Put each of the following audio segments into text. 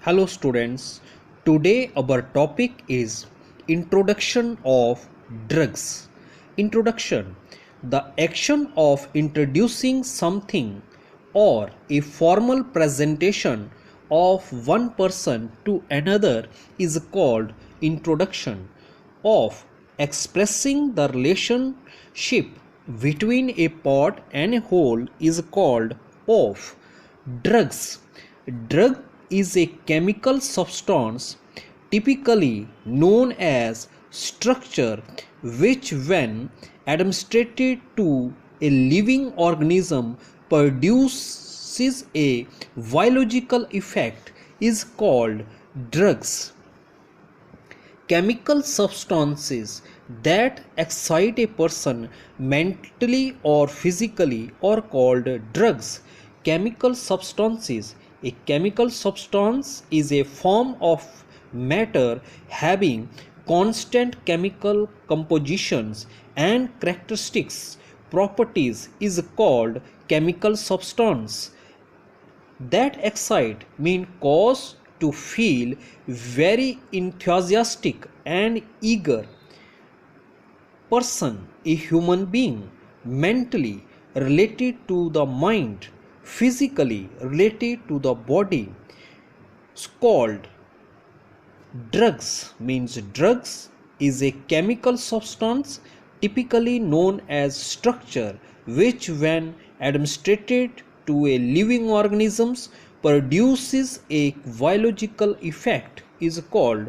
Hello students, today our topic is Introduction of Drugs. Introduction: the action of introducing something or a formal presentation of one person to another is called introduction. Of expressing the relationship between a part and a whole is called of. Drugs. Drug is a chemical substance typically known as structure which when administered to a living organism produces a biological effect is called drugs. Chemical substances that excite a person mentally or physically are called drugs. Chemical substances. A chemical substance is a form of matter having constant chemical compositions and characteristics properties is called chemical substance. That excite mean cause to feel very enthusiastic and eager. Person, a human being, mentally related to the mind, physically related to the body. It's called drugs. Means drugs is a chemical substance typically known as structure which when administered to a living organisms produces a biological effect is called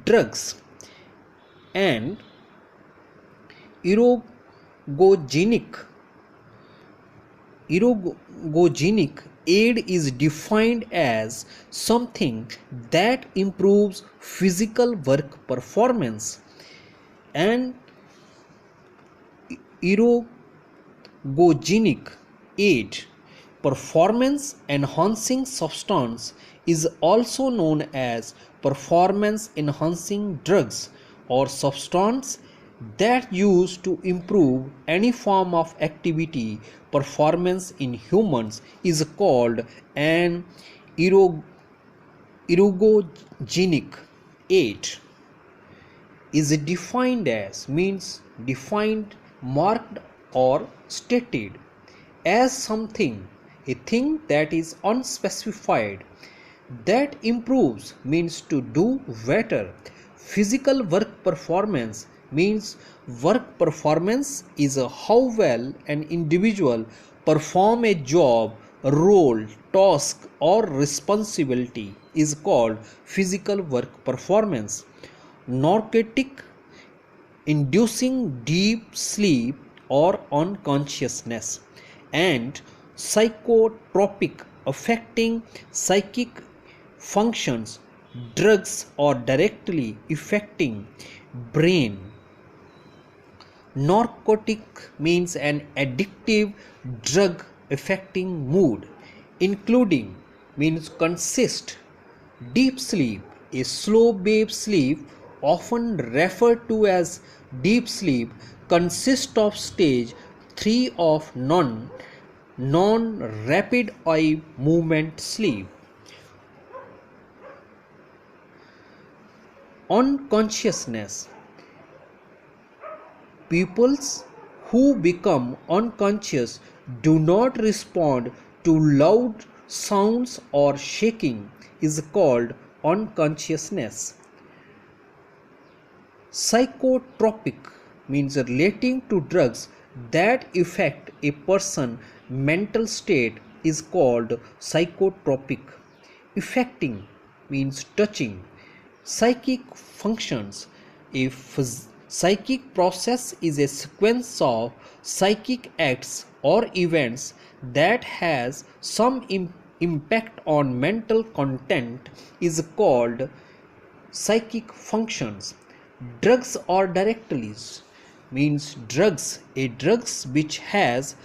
drugs. And ergogenic ergogenic aid is defined as something that improves physical work performance. And ergogenic aid performance enhancing substance is also known as performance enhancing drugs or substance that used to improve any form of activity performance in humans is called an ergogenic aid. Is defined as means defined, marked or stated as something, a thing that is unspecified, that improves means to do better. Physical work performance means work performance is how well an individual perform a job, role, task or responsibility is called physical work performance. Narcotic inducing deep sleep or unconsciousness, and psychotropic affecting psychic functions. Drugs are directly affecting brain. Narcotic means an addictive drug affecting mood, including means consist deep sleep, a slow wave sleep often referred to as deep sleep consists of stage 3 of non-rapid eye movement sleep. Unconsciousness. Pupils who become unconscious do not respond to loud sounds or shaking is called unconsciousness. Psychotropic means relating to drugs that affect a person's mental state is called psychotropic. Affecting means touching. Psychic functions. A psychic process is a sequence of psychic acts or events that has some impact on mental content is called psychic functions. Drugs or directly means drugs which has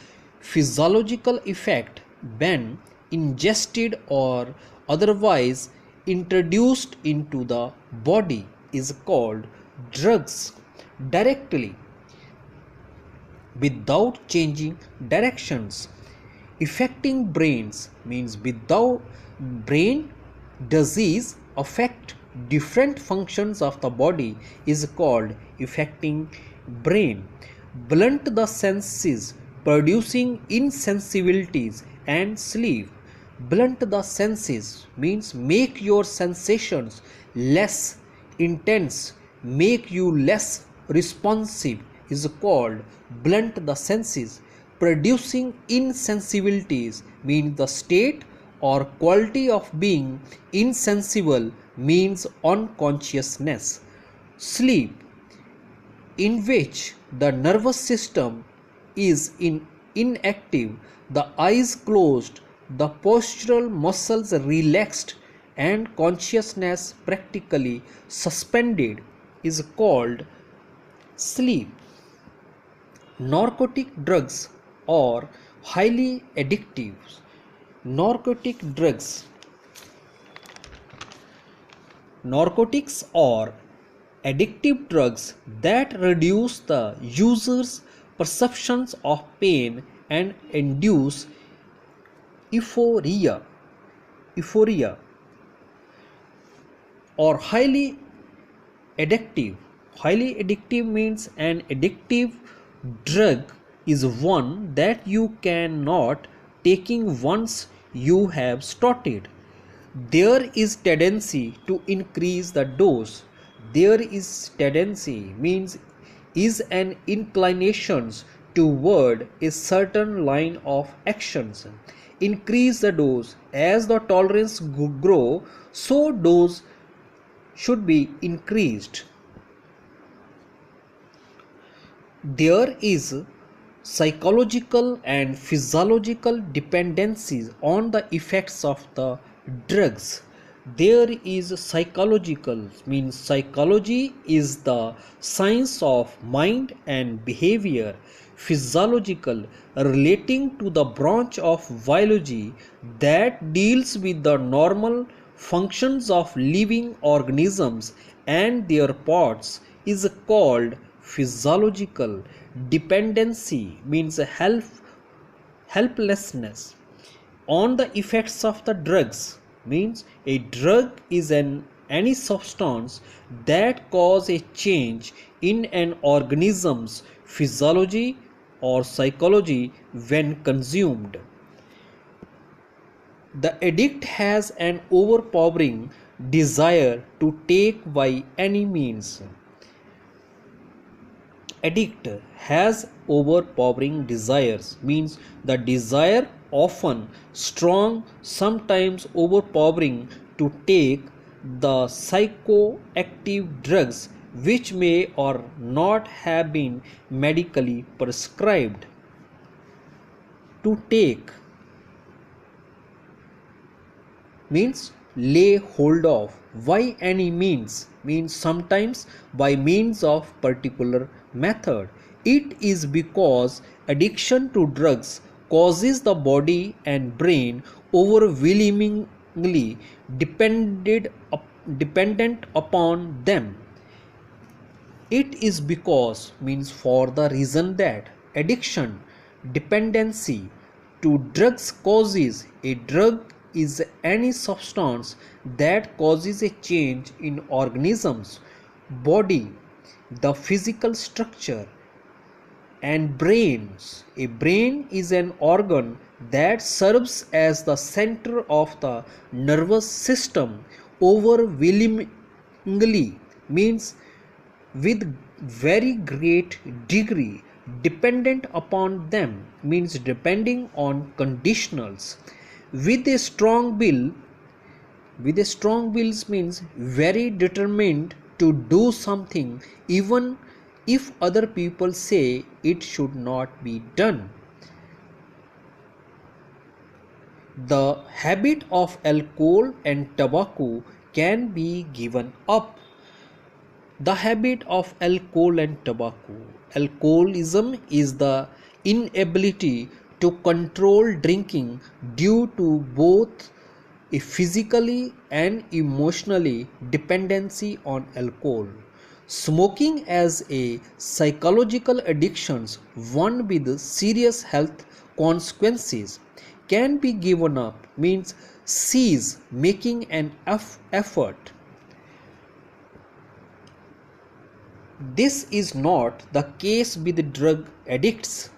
physiological effect when ingested or otherwise introduced into the body is called drugs. Directly without changing directions affecting brains means without brain disease affect different functions of the body is called affecting brain. Blunt the senses, producing insensibilities and sleep. Blunt the senses means make your sensations less intense, make you less responsive is called blunt the senses. Producing insensibilities means the state or quality of being insensible means unconsciousness. Sleep, in which the nervous system is inactive, the eyes closed, the postural muscles relaxed, and consciousness practically suspended, is called sleep. Narcotic drugs are highly addictive. Narcotic drugs. Narcotics are addictive drugs that reduce the user's perceptions of pain and induce euphoria. Euphoria or highly addictive. Highly addictive means an addictive drug is one that you cannot taking once you have started. There is tendency to increase the dose. There is tendency means is an inclinations toward a certain line of actions. Increase the dose as the tolerance grow, so dose should be increased. There is psychological and physiological dependencies on the effects of the drugs. There is psychological means psychology is the science of mind and behavior. Physiological relating to the branch of biology that deals with the normal functions of living organisms and their parts is called physiological. Dependency means helplessness on the effects of the drugs means a drug is any substance that cause a change in an organism's physiology or psychology when consumed. The addict has an overpowering desire to take by any means. Addict has overpowering desires means the desire often strong, sometimes overpowering, to take the psychoactive drugs which may or not have been medically prescribed. To take means lay hold of. By any means means sometimes by means of particular method. It is because addiction to drugs causes the body and brain overwhelmingly dependent upon them. It is because means for the reason that addiction, dependency to drugs causes a drug is any substance that causes a change in organism's body, the physical structure and brains. A brain is an organ that serves as the center of the nervous system. Overwhelmingly means with very great degree, dependent upon them means depending on conditionals. With a strong will, means very determined to do something even if other people say it should not be done. The habit of alcohol and tobacco can be given up. The habit of alcohol and tobacco. Alcoholism is the inability to control drinking due to both a physically and emotionally dependency on alcohol. Smoking as a psychological addiction, one with serious health consequences, can be given up means cease making an effort. This is not the case with drug addicts.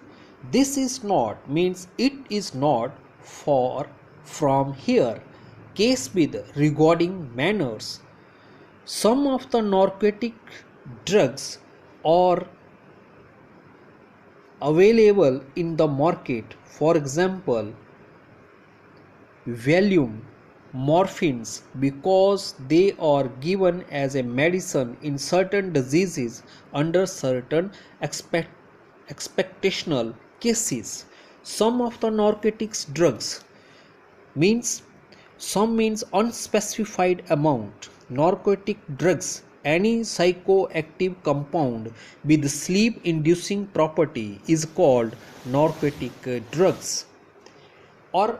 This is not means it is not far from here case with regarding manners. Some of the narcotic drugs are available in the market. For example, Valium, morphines, because they are given as a medicine in certain diseases under certain expectational cases. Some of the narcotics drugs means unspecified amount. Narcotic drugs, any psychoactive compound with sleep inducing property is called narcotic drugs. Or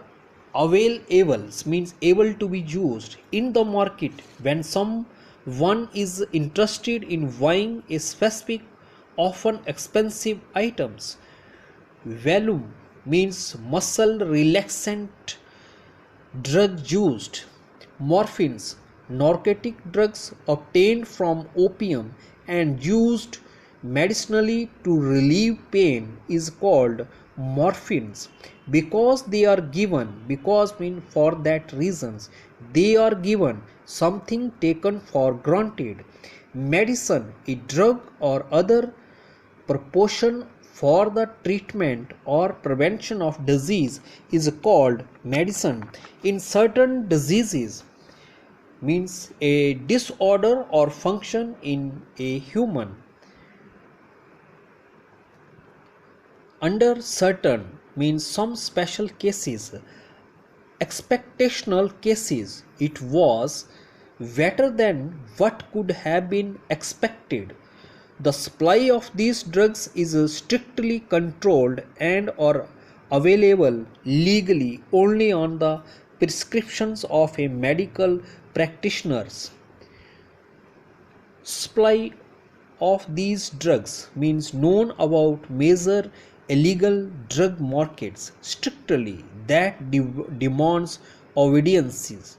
available means able to be used in the market when someone is interested in buying a specific, often expensive items. Valium means muscle relaxant drug used. Morphines, narcotic drugs obtained from opium and used medicinally to relieve pain is called morphines because they are given for that reasons they are given something taken for granted. Medicine, a drug or other proportion for the treatment or prevention of disease is called medicine. In certain diseases means a disorder or function in a human. Under certain means some special cases, expectational cases, it was better than what could have been expected. The supply of these drugs is strictly controlled and are available legally only on the prescriptions of a medical practitioners. Supply of these drugs means known about major illegal drug markets strictly that demands obedience.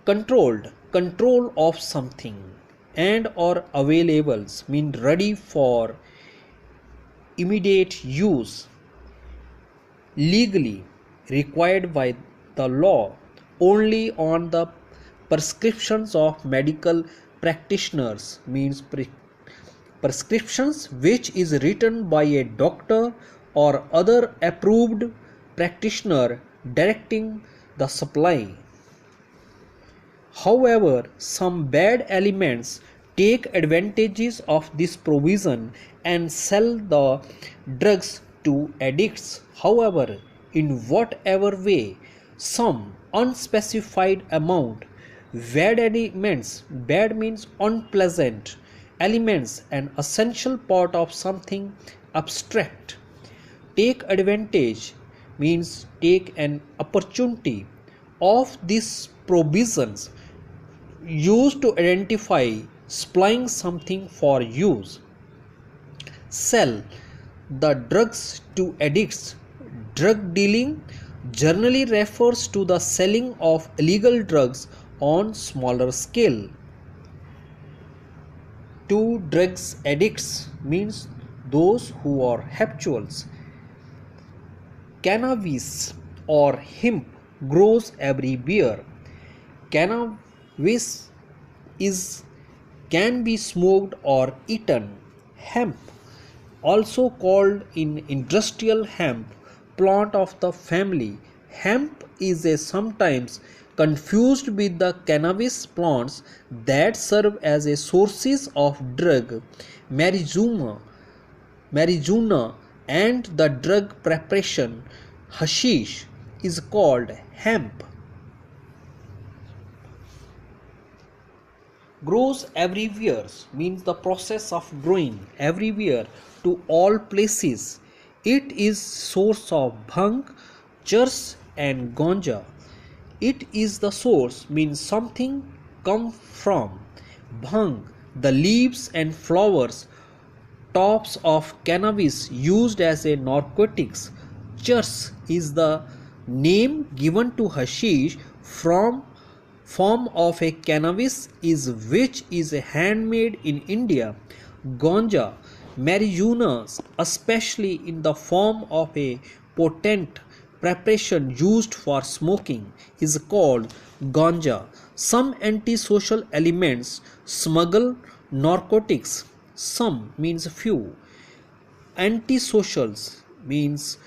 Control of something and or availables mean ready for immediate use, legally required by the law only on the prescriptions of medical practitioners means prescriptions which is written by a doctor or other approved practitioner directing the supply. However, some bad elements take advantages of this provision and sell the drugs to addicts. However, in whatever way, some unspecified amount bad means unpleasant elements, an essential part of something abstract, take advantage means take an opportunity of these provisions used to identify supplying something for use. Sell the drugs to addicts. Drug dealing generally refers to the selling of illegal drugs on smaller scale. To drugs addicts means those who are habituals. Cannabis or hemp grows everywhere. Cannabis can be smoked or eaten. Hemp, also called in industrial hemp, plant of the family. Hemp is sometimes confused with the cannabis plants that serve as a sources of drug marijuana and the drug preparation hashish is called hemp. Grows everywhere means the process of growing everywhere to all places. It is source of bhang, church and ganja. It is the source means something come from bhang, the leaves and flowers, tops of cannabis used as a narcotics. Church is the Name given to hashish from form of a cannabis is which is handmade in India. Ganja, marijuana, especially in the form of a potent preparation used for smoking, is called ganja. Some antisocial elements smuggle narcotics. Some means few. Antisocials means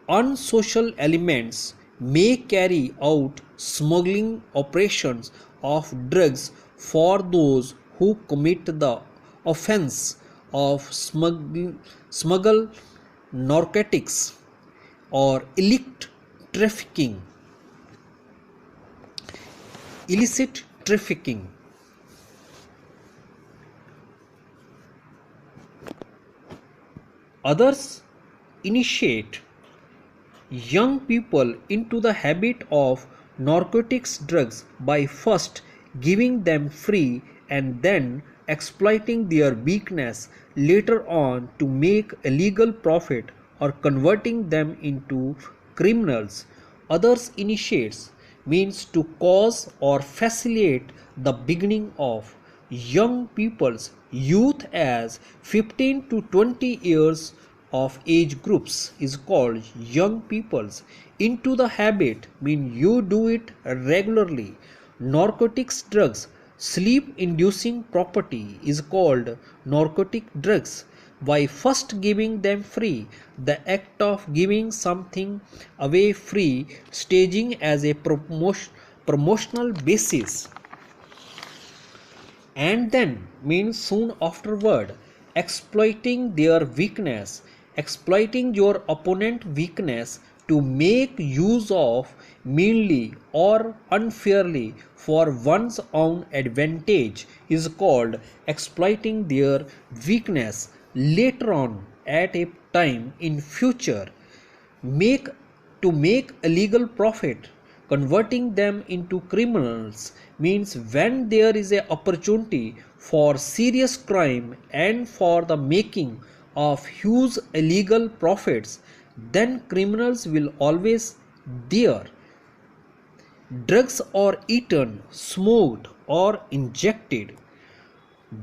unsocial elements may carry out smuggling operations of drugs for those who commit the offense of smuggle narcotics or trafficking illicit trafficking. Others initiate young people into the habit of narcotics drugs by first giving them free and then exploiting their weakness later on to make illegal profit or converting them into criminals. Others initiates means to cause or facilitate the beginning of young people's youth as 15 to 20 years of age groups is called young peoples into the habit mean you do it regularly. Narcotics drugs sleep inducing property is called narcotic drugs by first giving them free. The act of giving something away free staging as a promotional basis and then means soon afterward exploiting their weakness, exploiting your opponent weakness to make use of meanly or unfairly for one's own advantage is called exploiting their weakness later on at a time in future make make a legal profit. Converting them into criminals means when there is a opportunity for serious crime and for the making of huge illegal profits, then criminals will always there. Drugs are eaten, smoked, or injected.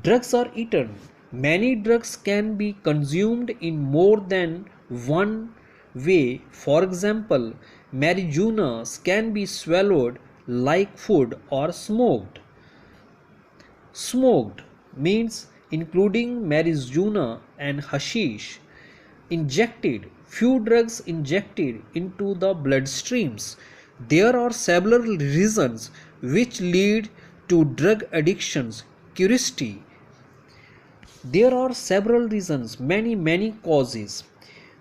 Drugs are eaten. Many drugs can be consumed in more than one way. For example, marijuana can be swallowed like food or smoked. Smoked means including marijuana and hashish. Injected, few drugs injected into the bloodstreams. There are several reasons which lead to drug addictions. Curiosity. There are several reasons, many causes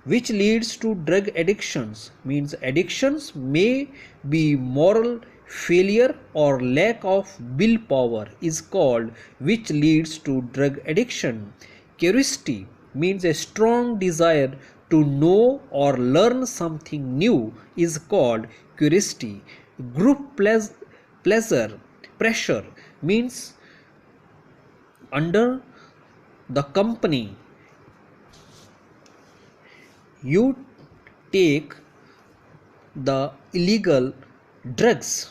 which leads to drug addictions means addictions may be moral failure or lack of willpower is called which leads to drug addiction. Curiosity means a strong desire to know or learn something new is called curiosity. Group pleasure pressure means under the company you take the illegal drugs.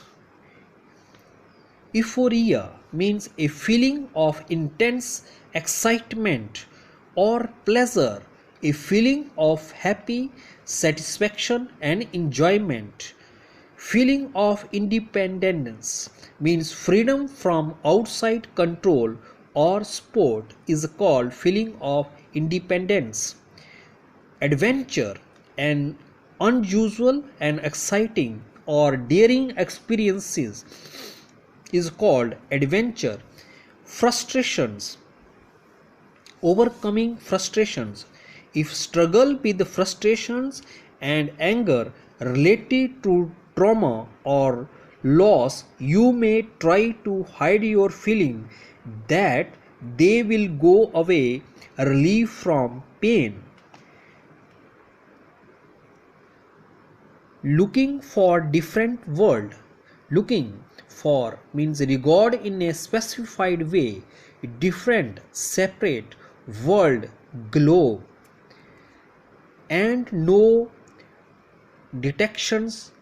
Euphoria means a feeling of intense excitement or pleasure, a feeling of happy satisfaction and enjoyment. Feeling of independence means freedom from outside control or sport is called feeling of independence. Adventure, an unusual and exciting or daring experiences is called adventure. Frustrations, overcoming frustrations. If struggle with frustrations and anger related to trauma or loss, you may try to hide your feeling that they will go away, relief from pain. Looking for different world. Looking for means regard in a specified way, different, separate, world, globe, and no detections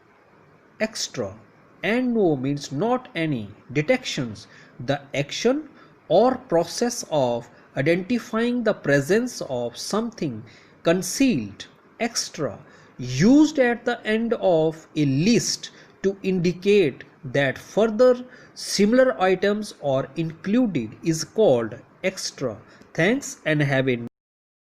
extra, and no means not any. Detections: the action or process of identifying the presence of something concealed, extra, used at the end of a list to indicate that further similar items are included, is called extra. Thanks and have a